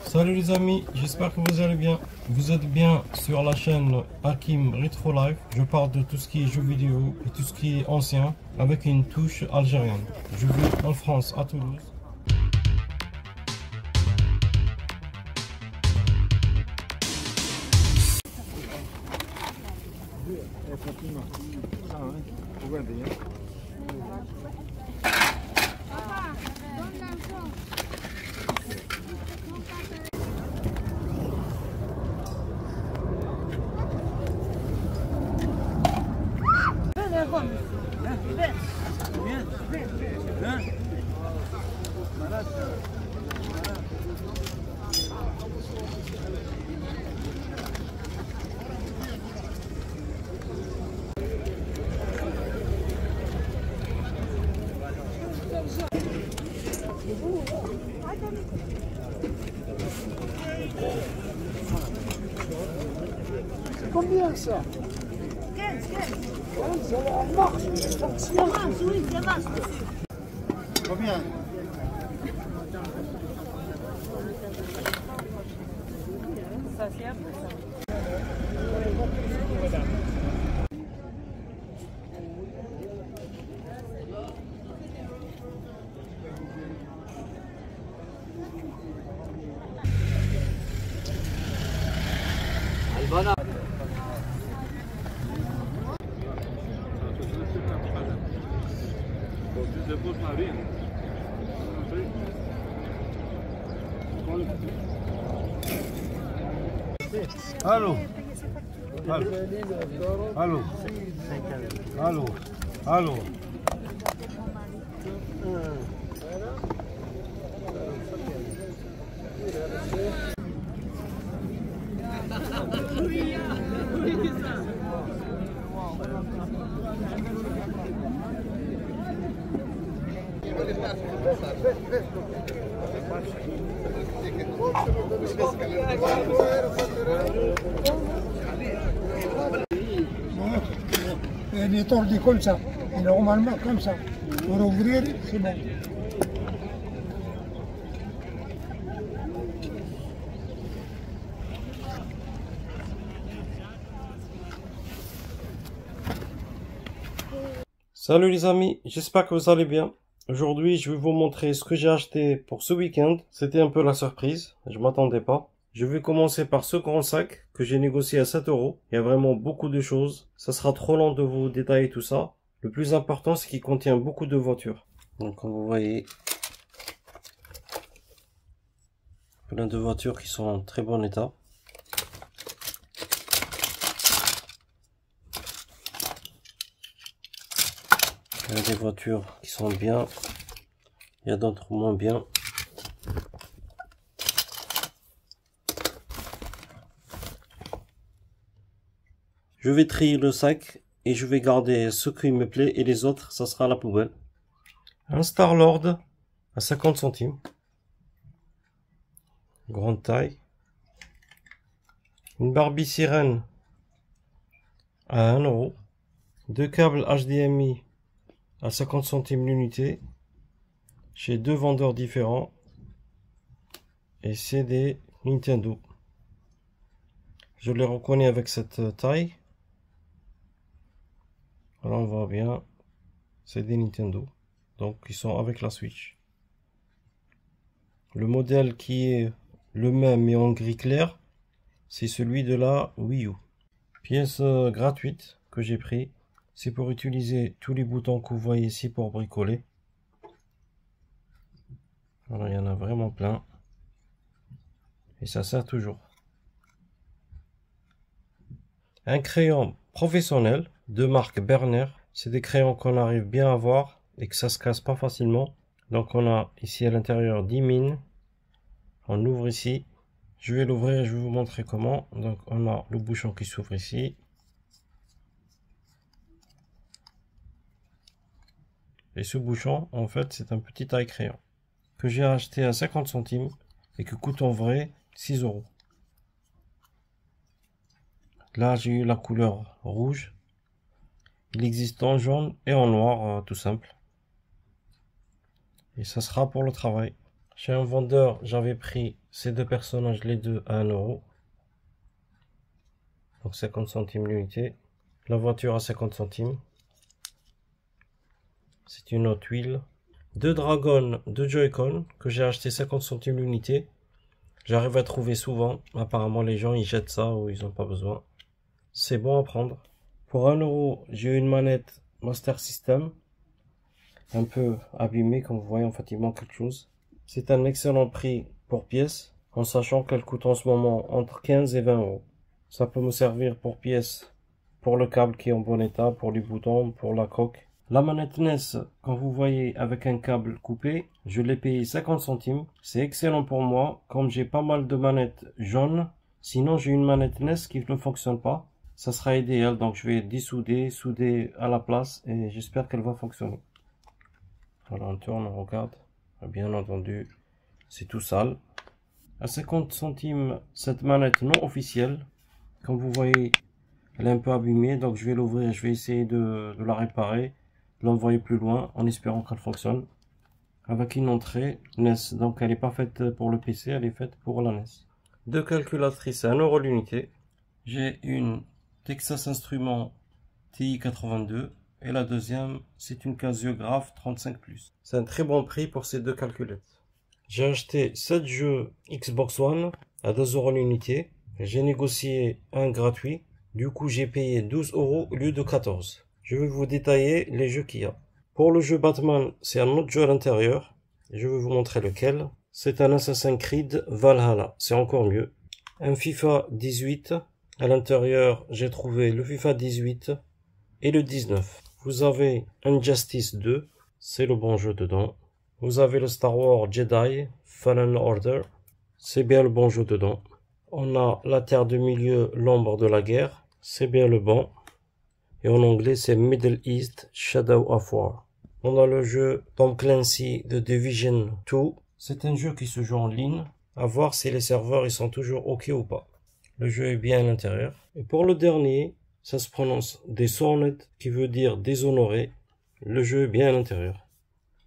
Salut les amis, j'espère que vous allez bien. Vous êtes bien sur la chaîne Hakim Retro Life. Je parle de tout ce qui est jeux vidéo et tout ce qui est ancien avec une touche algérienne. Je vis en France, à Toulouse. C'est combien ça? 15, 15. Ça marche, ça fonctionne. Ça marche, oui, ça marche, monsieur. Combien? Ça, c'est après ça. Albana. Allô? Allô? Allô? Allô? Il est tordu comme ça, et normalement comme ça. Pour ouvrir, c'est bon. Salut les amis, j'espère que vous allez bien. Aujourd'hui, je vais vous montrer ce que j'ai acheté pour ce week-end. C'était un peu la surprise, je m'attendais pas. Je vais commencer par ce grand sac que j'ai négocié à 7 €. Il y a vraiment beaucoup de choses. Ça sera trop long de vous détailler tout ça. Le plus important, c'est qu'il contient beaucoup de voitures. Donc, comme vous voyez, plein de voitures qui sont en très bon état. Il y a des voitures qui sont bien, il y a d'autres moins bien. Je vais trier le sac et je vais garder ce qui me plaît et les autres, ça sera à la poubelle. Un Star-Lord à 50 centimes. Grande taille. Une Barbie sirène à 1 €. Deux câbles HDMI à 50 centimes l'unité. Chez deux vendeurs différents. Et c'est des Nintendo. Je les reconnais avec cette taille. Voilà, on voit bien, c'est des Nintendo, donc ils sont avec la Switch. Le modèle qui est le même mais en gris clair, c'est celui de la Wii U. Pièce gratuite que j'ai pris, c'est pour utiliser tous les boutons que vous voyez ici pour bricoler. Alors, il y en a vraiment plein, et ça sert toujours. Un crayon professionnel de marque Berner. C'est des crayons qu'on arrive bien à voir et que ça se casse pas facilement. Donc on a ici à l'intérieur 10 mines. On ouvre ici. Je vais l'ouvrir et je vais vous montrer comment. Donc on a le bouchon qui s'ouvre ici. Et ce bouchon, en fait, c'est un petit taille crayon que j'ai acheté à 50 centimes et que coûte en vrai 6 €. Là, j'ai eu la couleur rouge. Il existe en jaune et en noir, tout simple. Et ça sera pour le travail. Chez un vendeur, j'avais pris Ces deux personnages, les deux à 1 euro. Donc 50 centimes l'unité. La voiture à 50 centimes. C'est une Hot Wheel. Deux dragons, deux Joy-Con que j'ai acheté 50 centimes l'unité. J'arrive à trouver souvent. Apparemment les gens ils jettent ça ou ils n'ont pas besoin. C'est bon à prendre. Pour 1 euro, j'ai eu une manette Master System. Un peu abîmée, comme vous voyez, en fait il manque quelque chose. C'est un excellent prix pour pièce, en sachant qu'elle coûte en ce moment entre 15 et 20 euros. Ça peut me servir pour pièce, pour le câble qui est en bon état, pour les boutons, pour la coque. La manette NES, quand vous voyez avec un câble coupé, je l'ai payé 50 centimes. C'est excellent pour moi, comme j'ai pas mal de manettes jaunes. Sinon j'ai une manette NES qui ne fonctionne pas. Ça sera idéal, donc je vais dissouder, souder à la place et j'espère qu'elle va fonctionner. Alors on tourne, on regarde. Bien entendu, c'est tout sale. À 50 centimes, cette manette non officielle. Comme vous voyez, elle est un peu abîmée, donc je vais l'ouvrir, je vais essayer de la réparer, de l'envoyer plus loin, en espérant qu'elle fonctionne. Avec une entrée NES, donc elle n'est pas faite pour le PC, elle est faite pour la NES. Deux calculatrices à 1 euro l'unité. J'ai une Texas Instruments TI-82 et la deuxième, c'est une Casio Graph 35+. C'est un très bon prix pour ces deux calculettes. J'ai acheté 7 jeux Xbox One à 2 euros l'unité. J'ai négocié un gratuit. Du coup, j'ai payé 12 euros au lieu de 14. Je vais vous détailler les jeux qu'il y a. Pour le jeu Batman, c'est un autre jeu à l'intérieur. Je vais vous montrer lequel. C'est un Assassin's Creed Valhalla. C'est encore mieux. Un FIFA 18. À l'intérieur, j'ai trouvé le FIFA 18 et le 19. Vous avez Injustice 2. C'est le bon jeu dedans. Vous avez le Star Wars Jedi Fallen Order. C'est bien le bon jeu dedans. On a la Terre du Milieu, l'ombre de la guerre. C'est bien le bon. Et en anglais, c'est Middle East Shadow of War. On a le jeu Tom Clancy The Division 2. C'est un jeu qui se joue en ligne. À voir si les serveurs ils sont toujours OK ou pas. Le jeu est bien à l'intérieur. Et pour le dernier, ça se prononce Dishonored, qui veut dire déshonoré. Le jeu est bien à l'intérieur.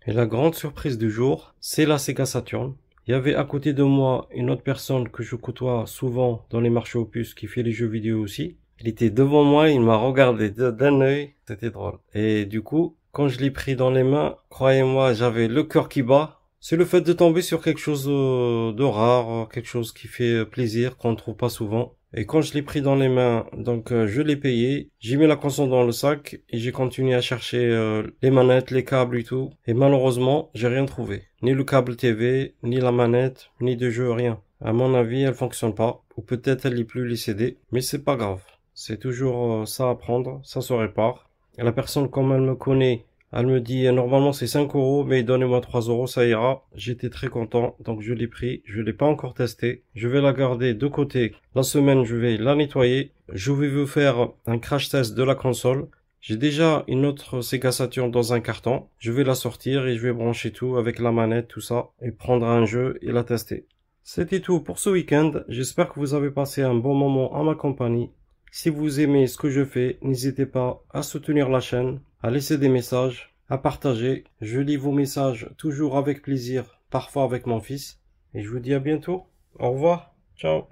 Et la grande surprise du jour, c'est la Sega Saturn. Il y avait à côté de moi une autre personne que je côtoie souvent dans les marchés aux puces qui fait les jeux vidéo aussi. Il était devant moi, il m'a regardé d'un œil, c'était drôle. Et du coup, quand je l'ai pris dans les mains, croyez-moi, j'avais le cœur qui bat. C'est le fait de tomber sur quelque chose de rare, quelque chose qui fait plaisir, qu'on ne trouve pas souvent. Et quand je l'ai pris dans les mains, donc je l'ai payé, j'ai mis la console dans le sac et j'ai continué à chercher les manettes, les câbles et tout. Et malheureusement, j'ai rien trouvé. Ni le câble TV, ni la manette, ni de jeu, rien. À mon avis, elle fonctionne pas. Ou peut-être elle lit plus les CD. Mais c'est pas grave. C'est toujours ça à prendre, ça se répare. Et la personne, comme elle me connaît, elle me dit normalement c'est 5 euros, mais donnez-moi 3 euros, ça ira. J'étais très content, donc je l'ai pris. Je l'ai pas encore testé. Je vais la garder de côté. La semaine, je vais la nettoyer. Je vais vous faire un crash test de la console. J'ai déjà une autre Sega Saturn dans un carton. Je vais la sortir et je vais brancher tout avec la manette, tout ça, et prendre un jeu et la tester. C'était tout pour ce week-end. J'espère que vous avez passé un bon moment en ma compagnie. Si vous aimez ce que je fais, n'hésitez pas à soutenir la chaîne, à laisser des messages, à partager. Je lis vos messages toujours avec plaisir, parfois avec mon fils. Et je vous dis à bientôt. Au revoir. Ciao.